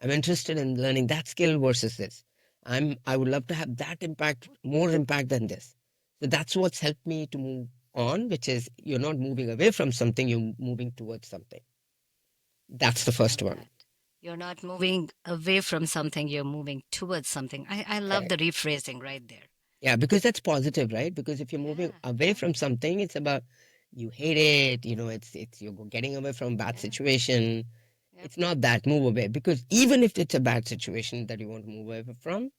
I'm interested in learning that skill versus this. I would love to have that impact, more impact than this. So that's what's helped me to move on, which is you're not moving away from something, you're moving towards something. That's the first Love one. that. You're not moving away from something, you're moving towards something. I love the Correct. rephrasing right there. Yeah, because that's positive, right? Because if you're moving Yeah, away yeah, from something, it's about you hate it, it's you're getting away from a bad yeah. situation. Yep. It's not that move away, because even if it's a bad situation that you want to move away from,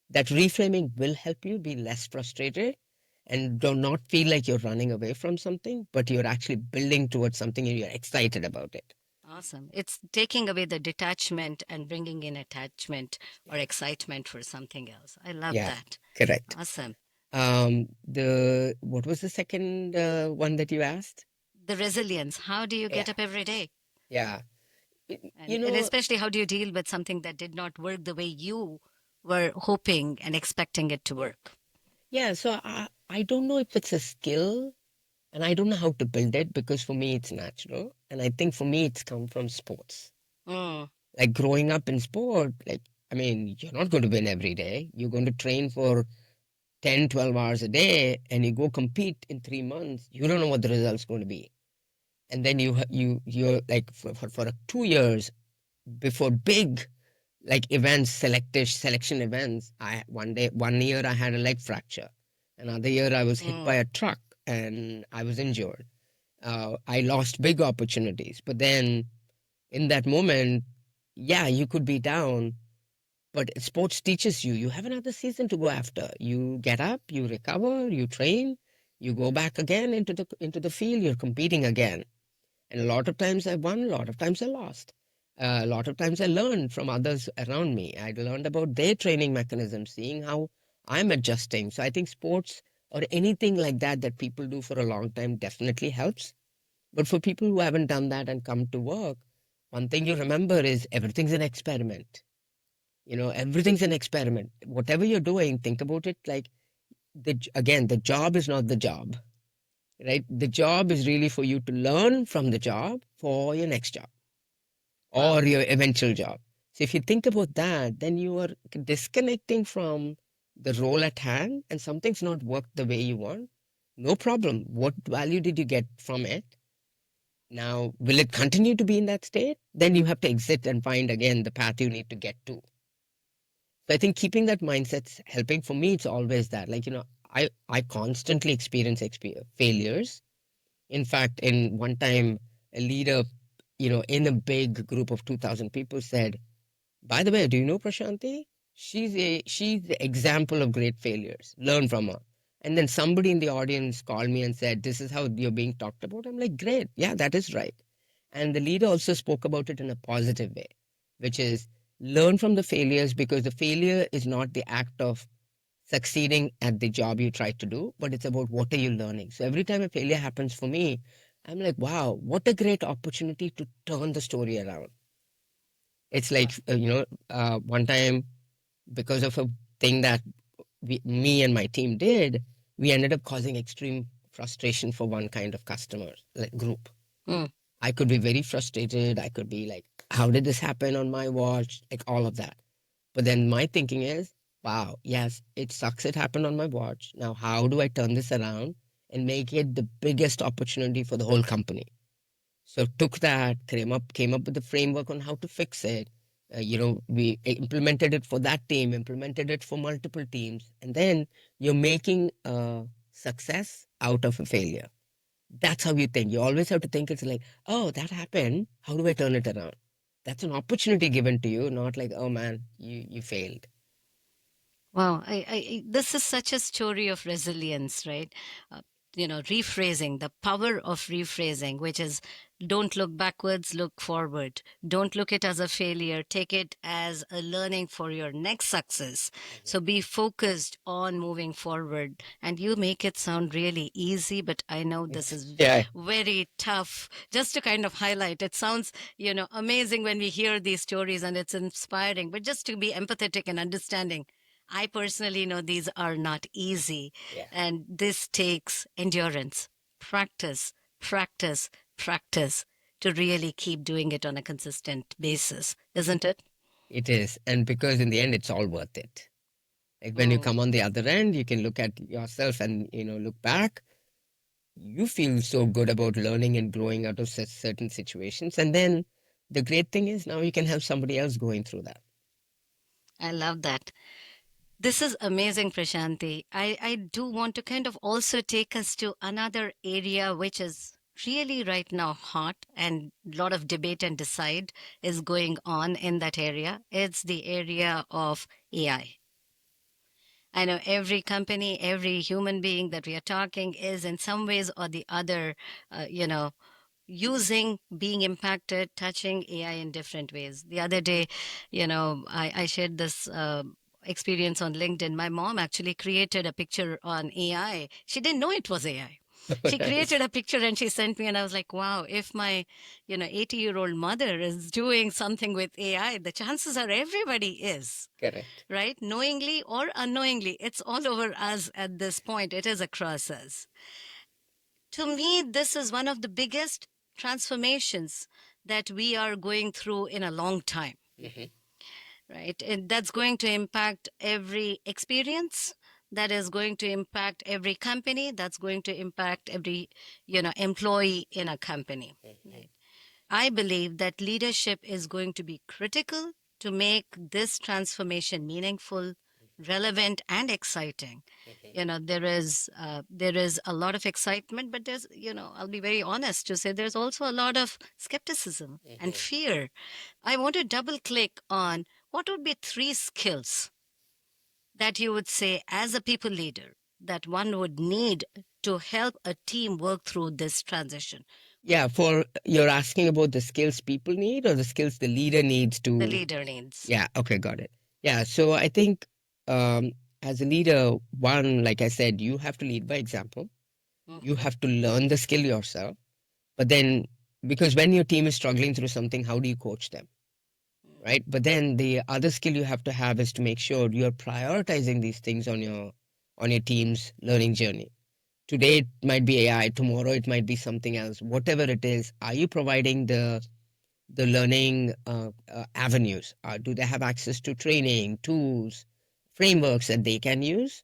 that reframing will help you be less frustrated and do not feel like you're running away from something, but you're actually building towards something and you're excited about it. Awesome. It's taking away the detachment and bringing in attachment or Yeah. excitement for something else. I love Yeah, that. correct. Awesome. The what was the second one that you asked? The resilience. How do you Yeah, get up every day? yeah. You And know, especially, how do you deal with something that did not work the way you were hoping and expecting it to work? yeah. So I don't know if it's a skill, and I don't know how to build it because for me it's natural, and I think for me it's come from sports. Mm, Like growing up in sport, like I mean, you're not going to win every day. You're going to train for 10, 12 hours a day, and you go compete in 3 months. You don't know what the result's going to be, and then you're like for 2 years before big like events, selective selection events. I one day, one year I had a leg fracture. Another year I was hit by mm. a truck and I was injured. I lost big opportunities. But then in that moment, yeah, you could be down, but sports teaches you. You have another season to go after. You get up, you recover, you train, you go back again into the field. You're competing again. And a lot of times I won, a lot of times I lost. A lot of times I learned from others around me. I learned about their training mechanisms, seeing how I'm adjusting. So I think sports or anything like that that people do for a long time definitely helps. But for people who haven't done that and come to work, one thing you remember is everything's an experiment. Everything's an experiment. Whatever you're doing, think about it like again, the job is not the job, right? The job is really for you to learn from the job for your next job Wow. or your eventual job. So if you think about that, then you are disconnecting from the role at hand and something's not worked the way you want. No problem. What value did you get from it? Now, will it continue to be in that state? Then you have to exit and find again the path you need to get to. So I think keeping that mindset's helping for me. It's always that, like, I constantly experience failures. In fact, in one time, a leader, in a big group of 2,000 people said, by the way, do you know Prashanthi? She's the example of great failures. Learn from her. And then somebody in the audience called me and said, this is how you're being talked about. I'm like, great. Yeah, that is right. And the leader also spoke about it in a positive way, which is learn from the failures because the failure is not the act of succeeding at the job you try to do, but it's about what are you learning. So every time a failure happens for me, I'm like, wow, what a great opportunity to turn the story around. It's like, Wow. one time, because of a thing that me and my team did, we ended up causing extreme frustration for one kind of customer like group. Mm. I could be very frustrated. I could be like, how did this happen on my watch? Like all of that. But then my thinking is, wow, yes, it sucks it happened on my watch. Now, how do I turn this around and make it the biggest opportunity for the whole company? So took that, came up with the framework on how to fix it. We implemented it for that team, implemented it for multiple teams, and then you're making a success out of a failure. That's how you think. You always have to think it's like, oh, that happened. How do I turn it around? That's an opportunity given to you, not like, oh man, you failed. Wow, this is such a story of resilience, right? Uh, rephrasing, the power of rephrasing, which is don't look backwards, look forward. Don't look it as a failure, take it as a learning for your next success. So be focused on moving forward. And you make it sound really easy, but I know this is Yeah, very tough. Just to kind of highlight, it sounds, amazing when we hear these stories and it's inspiring, but just to be empathetic and understanding, I personally know these are not easy, yeah. and this takes endurance, practice, practice, practice to really keep doing it on a consistent basis, isn't it? It is. And because in the end, it's all worth it. Like when you Mm. come on the other end, you can look at yourself and, look back. You feel so good about learning and growing out of such certain situations. And then the great thing is now you can help somebody else going through that. I love that. This is amazing, Prashanti. I do want to kind of also take us to another area which is really right now hot and a lot of debate and decide is going on in that area. It's the area of AI. I know every company, every human being that we are talking is in some ways or the other, uh, you know, using, being impacted, touching AI in different ways. The other day, I shared this experience on LinkedIn. My mom actually created a picture on AI. She didn't know it was AI. She Nice. created a picture and she sent me, and I was like, wow, if my, 80-year-old mother is doing something with AI, the chances are everybody is, Correct. right? Knowingly or unknowingly, it's all over us at this point. It is across us. To me, this is one of the biggest transformations that we are going through in a long time, Hmm. right? And that's going to impact every experience. That is going to impact every company. That's going to impact every, employee in a company. Hmm. Right? I believe that leadership is going to be critical to make this transformation meaningful, relevant, and exciting. There is a lot of excitement, but there's, I'll be very honest to say there's also a lot of skepticism and Hmm. fear. I want to double click on what would be three skills that you would say as a people leader that one would need to help a team work through this transition. Yeah, for you're asking about the skills people need or the skills the leader needs The to. leader needs. Yeah, okay, got it. Yeah, so I think um, as a leader, one, like I said, you have to lead by example. You Mhm. have to learn the skill yourself. But then, because when your team is struggling through something, how do you coach them? Mhm. Right? But then the other skill you have to have is to make sure you're prioritizing these things on your team's learning journey. Today it might be AI, tomorrow it might be something else. Whatever it is, are you providing the learning avenues? Do they have access to training, tools, frameworks that they can use?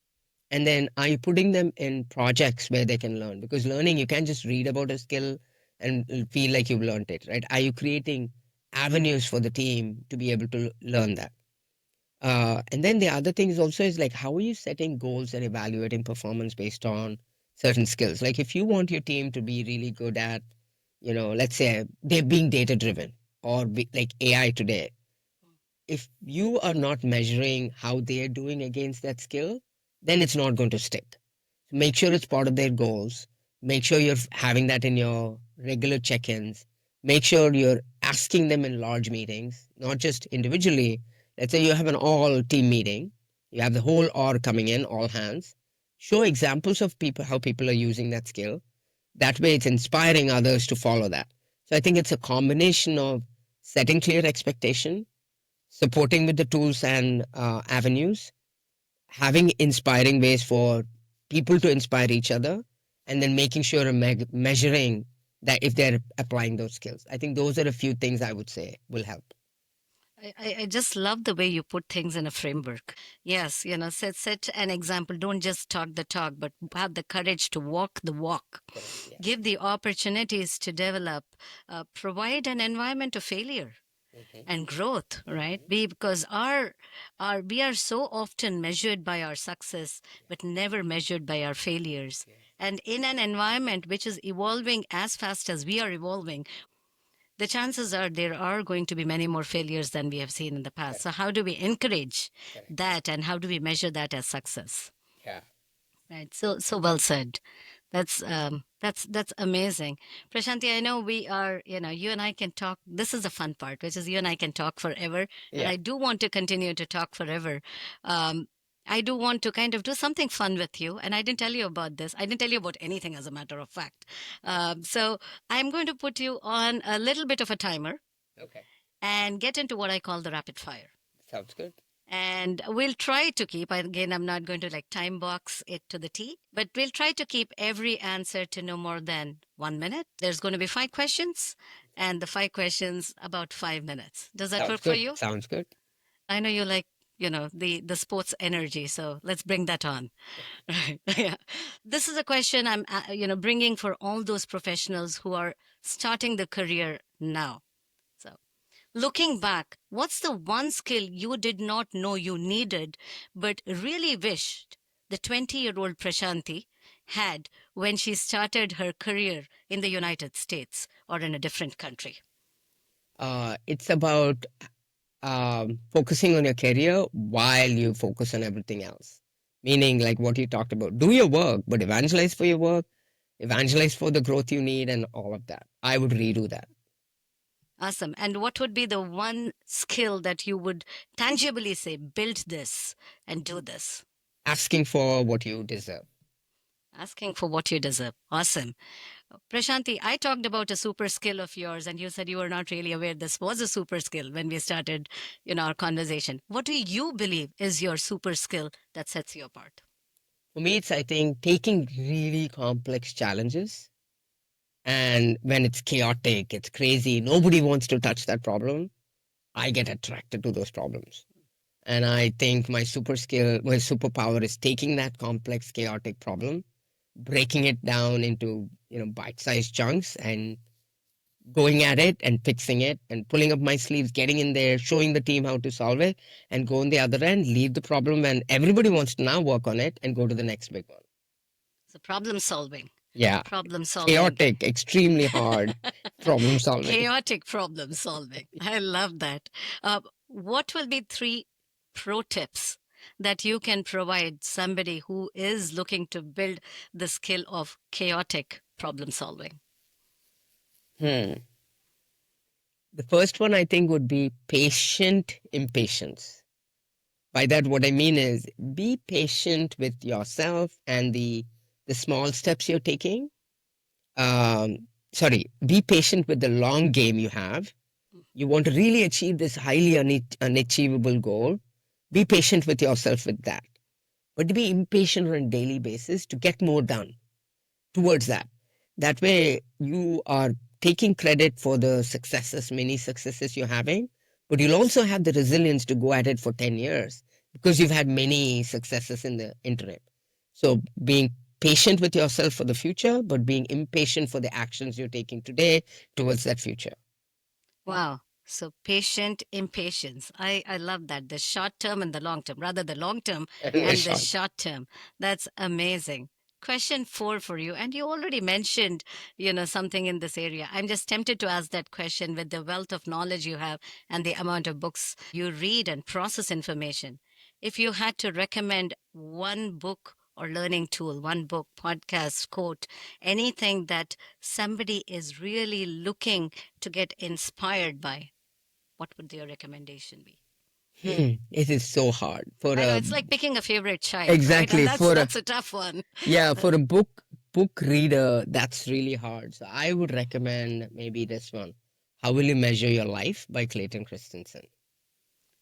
And then are you putting them in projects where they can learn? Because learning, you can't just read about a skill and feel like you've learned it, right? Are you creating avenues for the team to be able to learn that? And then the other thing is also is like, how are you setting goals and evaluating performance based on certain skills? Like if you want your team to be really good at, let's say they're being data driven or like AI today, if you are not measuring how they are doing against that skill, then it's not going to stick. Make sure it's part of their goals. Make sure you're having that in your regular check ins. Make sure you're asking them in large meetings, not just individually. Let's say you have an all team meeting, you have the whole org coming in, all hands. Show examples of people, how people are using that skill. That way, it's inspiring others to follow that. So I think it's a combination of setting clear expectation, supporting with the tools and avenues, having inspiring ways for people to inspire each other, and then making sure and measuring that if they're applying those skills. I think those are a few things I would say will help. I just love the way you put things in a framework. Yes, set an example. Don't just talk the talk, but have the courage to walk the walk. Correct. Yeah. Give the opportunities to develop, provide an environment of failure Hmm. and growth, right? Hmm. Because our we are so often measured by our success, but never measured by our failures. Yeah. And in an environment which is evolving as fast as we are evolving, the chances are there are going to be many more failures than we have seen in the past. So Correct. how do we encourage Correct. that, and how do we measure that as success? Yeah. Right. So well said. That's amazing. Prashanti, I know we are, you and I can talk. This is the fun part, which is you and I can talk forever. And Yeah. I do want to continue to talk forever. Um, I do want to kind of do something fun with you. And I didn't tell you about this. I didn't tell you about anything, as a matter of fact. So I'm going to put you on a little bit of a timer Okay. and get into what I call the rapid fire. Sounds good. And we'll try to keep, again, I'm not going to like time box it to the T, but we'll try to keep every answer to no more than 1 minute. There's going to be 5 questions, and the 5 questions about 5 minutes. Does that Sounds work for good. you? Sounds good. I know you like, the sports energy, so let's bring that on. Right. Yeah. This is a question I'm, bringing for all those professionals who are starting the career now. So, looking back, what's the one skill you did not know you needed, but really wished the 20-year-old Prashanti had when she started her career in the United States or in a different country? It's about focusing on your career while you focus on everything else. Meaning, like what you talked about, do your work, but evangelize for your work, evangelize for the growth you need, and all of that. I would redo that. Awesome. And what would be the one skill that you would tangibly say, build this and do this? Asking for what you deserve. Asking for what you deserve. Awesome. Prashanti, I talked about a super skill of yours, and you said you were not really aware this was a super skill when we started, our conversation. What do you believe is your super skill that sets you apart? For me, it's, I think, taking really complex challenges, and when it's chaotic, it's crazy, nobody wants to touch that problem, I get attracted to those problems. And I think my superpower is taking that complex, chaotic problem, breaking it down into, bite-sized chunks and going at it and fixing it and pulling up my sleeves, getting in there, showing the team how to solve it, and go on the other end, leave the problem, and everybody wants to now work on it and go to the next big one. So, problem solving. Yeah. Problem solving. Chaotic, extremely hard problem solving. Chaotic problem solving. I love that. What will be three pro tips that you can provide somebody who is looking to build the skill of chaotic problem solving? Hmm. The first one I think would be patient impatience. By that, what I mean is be patient with yourself and the small steps you're taking. Sorry, be patient with the long game you have. You want to really achieve this highly unachievable goal. Be patient with yourself with that, but to be impatient on a daily basis to get more done towards that. That way, you are taking credit for the successes, many successes you're having, but you'll also have the resilience to go at it for 10 years because you've had many successes in the interim. So, being patient with yourself for the future, but being impatient for the actions you're taking today towards that future. Wow. So patient impatience. I love that. The short term and the long term, rather the long term And and the short. short term. That's amazing. Question four for you. And you already mentioned, something in this area. I'm just tempted to ask that question with the wealth of knowledge you have and the amount of books you read and process information. If you had to recommend one book or learning tool, one book, podcast, quote, anything that somebody is really looking to get inspired by, what would your recommendation be? It is so hard for I know a it's like picking a favorite child, right? And exactly that's for a that's a tough one. yeah for a book reader that's really hard. So I would recommend maybe this one. How Will You Measure Your Life by Clayton Christensen.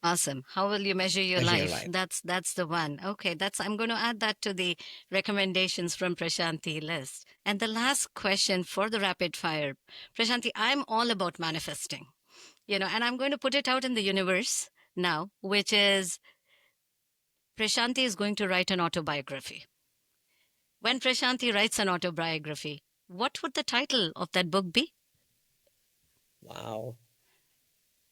Awesome. How will you measure your Measure Your life? Life. That's the one. Okay, that's I'm going to add that to the recommendations from Prashanti list. And the last question for the rapid fire. Prashanti, I'm all about manifesting. And I'm going to put it out in the universe now, which is Prashanti is going to write an autobiography. When Prashanti writes an autobiography, what would the title of that book be? Wow.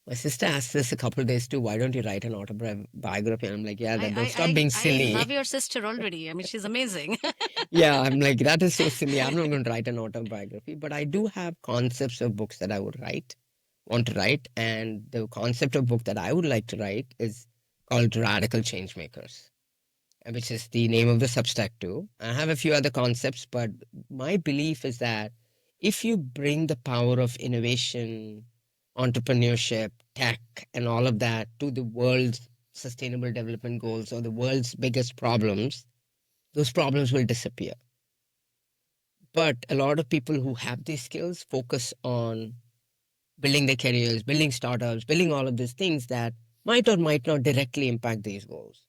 My sister asked this a couple of days too. Why don't you write an autobiography? And I'm like, yeah, I, that don't stop I, being I, I love silly. your sister already. I mean, she's amazing. Yeah, I'm like, that is so silly. I'm not going to write an autobiography, but I do have concepts of books that I would want to write. And the concept of book that I would like to write is called Radical Changemakers, which is the name of the Substack too. I have a few other concepts, but my belief is that if you bring the power of innovation, entrepreneurship, tech, and all of that to the world's sustainable development goals or the world's biggest problems, those problems will disappear. But a lot of people who have these skills focus on building their careers, building startups, building all of these things that might or might not directly impact these goals.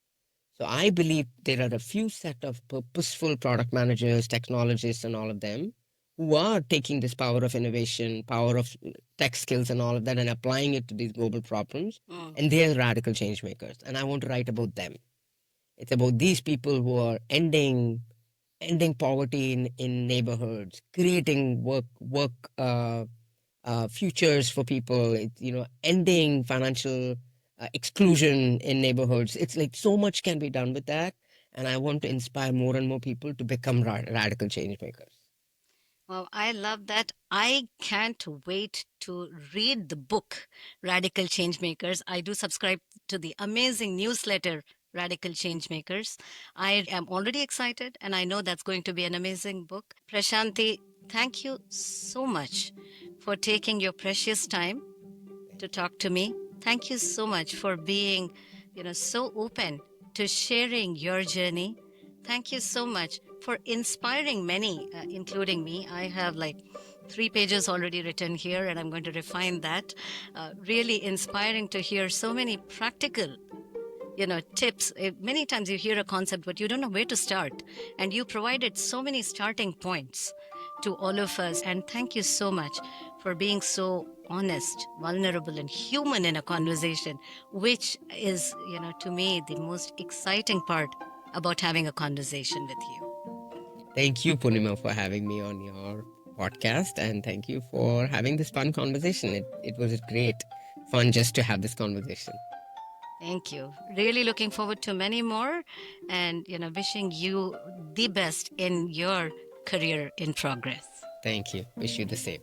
So I believe there are a few set of purposeful product managers, technologists, and all of them who are taking this power of innovation, power of tech skills, and all of that, and applying it to these global problems. Mm. And they're radical change makers. And I want to write about them. It's about these people who are ending poverty in neighborhoods, creating work futures for people. Ending financial exclusion in neighborhoods. It's like so much can be done with that, and I want to inspire more and more people to become radical change makers. Well, I love that. I can't wait to read the book, Radical Changemakers. I do subscribe to the amazing newsletter, Radical Changemakers. I am already excited, and I know that's going to be an amazing book. Prashanti, thank you so much for taking your precious time to talk to me. Thank you so much for being, so open to sharing your journey. Thank you so much for inspiring many, including me. I have like 3 pages already written here, and I'm going to refine that. Really inspiring to hear so many practical tips. Many times you hear a concept but you don't know where to start, and you provided so many starting points to all of us. And thank you so much for being so honest, vulnerable, and human in a conversation, which is, to me, the most exciting part about having a conversation with you. Thank you, Punima, for having me on your podcast, and thank you for having this fun conversation. It was great fun just to have this conversation. Thank you. Really looking forward to many more, and wishing you the best in your career in progress. Thank you. Wish you the same.